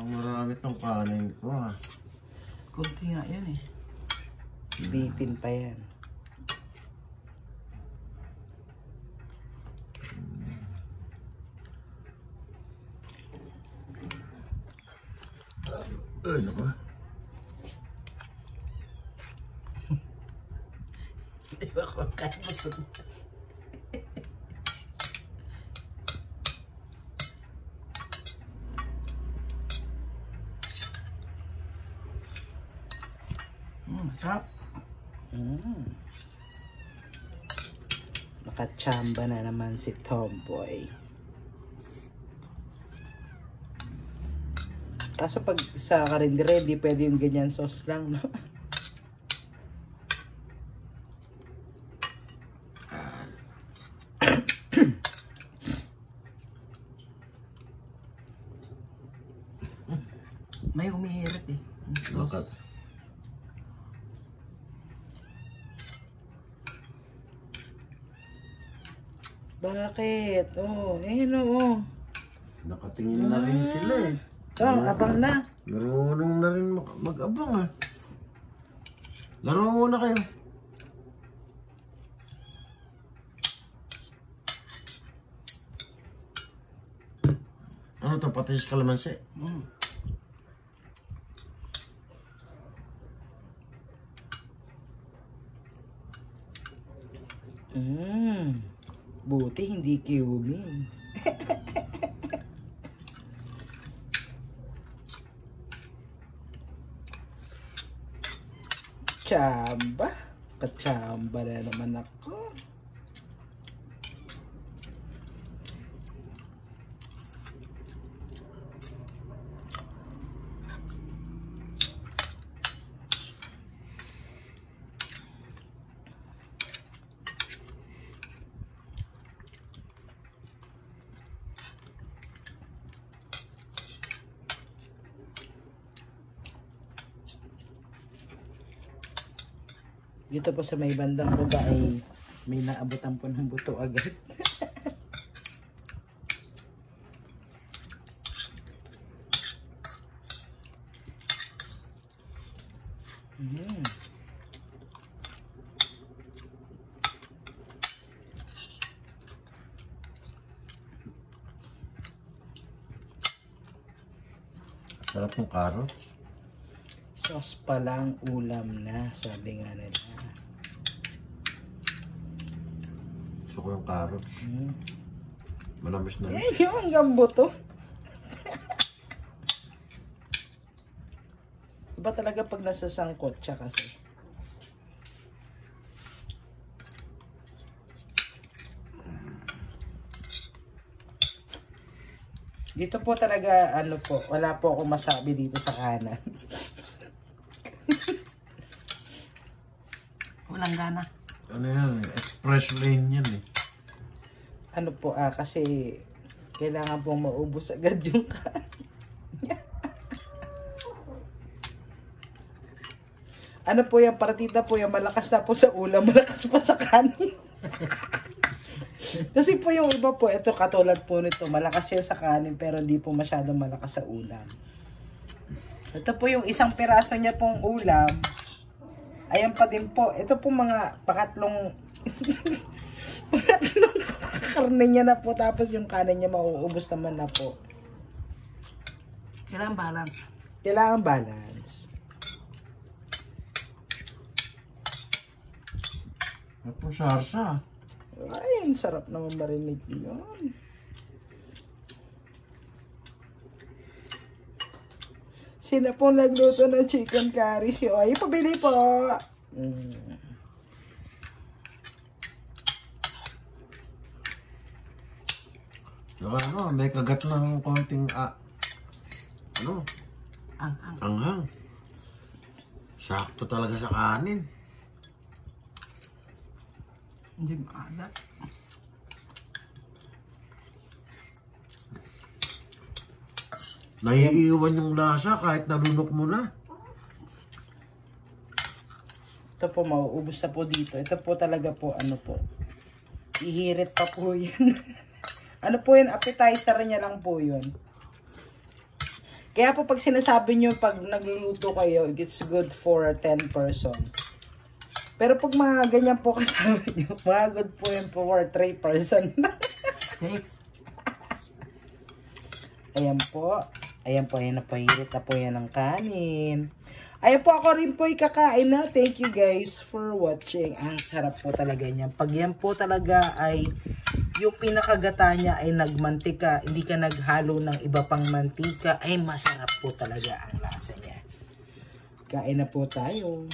Marami tong kanin ko ha. Kunti nga yan eh. Bitin pa yan. Ano ba? Di ba kung kaya mo sunod? Masarap. Nakachamba na naman si Tomboy. Kaso pag sa karindire, di pwede yung ganyan sauce lang, no? May humihirit eh. Bakit? Bakit? Oh, oh. Nakatingin na rin sila eh. Abang na. Marunong na rin mag-abang ah. Laro muna kayo. Ano ito? Patis kalamansi? Buti hindi cumin. Chamba. Kachamba na naman ako. Dito po sa may bandang baba ay may naabutan po ng buto agad. Sarap ng carrots. Sauce pa lang ulam na, sabi nga nila. Gusto ko yung carrots. Manamis na. Eh, yung hanggang buto. Iba talaga pag nasasangkot siya kasi. Dito po talaga, ano po, wala po akong masabi dito sa kanan. Walang gana. Ano yan? Express lane yan eh. Ano po, kasi kailangan pong maubos agad yung kanin. Ano po yan, partida po yan, malakas na po sa ulam, malakas pa sa kanin. Kasi po yung iba po, ito katulad po nito, malakas yan sa kanin pero hindi po masyadong malakas sa ulam. Ito po yung isang piraso niya pong ulam. Ayan pa din po. Ito po mga pangatlong karne niya na po. Tapos yung kanin niya mauubos naman na po. Kailangan balance. Kailangan balance. Ano po sarsa? Ay, ang sarap naman marinig yun. Sino pong nagluto ng chicken curry? Si Oy, pabili po. Saka ano, may kagat ng konting ano? Anghang. Sakto talaga sa kanin. Hindi maalat. Naiiwan yung lasa kahit nalunok mo na. Ito po, mauubos na po dito. Ito po talaga po, ano po. Ihirit pa po yan. Ano po yan, appetizer niya lang po yun. Kaya po pag sinasabi nyo, pag nagluluto kayo, it's good for 10 person. Pero pag mga ganyan po kasama nyo, mga good po yun for 3 person. 6. Ayan po. Ayan po, ayan na pahirit na po yan ng kanin. Ayan po, ako rin po ikakain na. Thank you guys for watching. Ang sarap po talaga niyan. Pag yan po talaga ay yung pinakagata niya ay nagmantika, hindi ka naghalo ng iba pang mantika, ay masarap po talaga ang lasa niya. Kain na po tayo.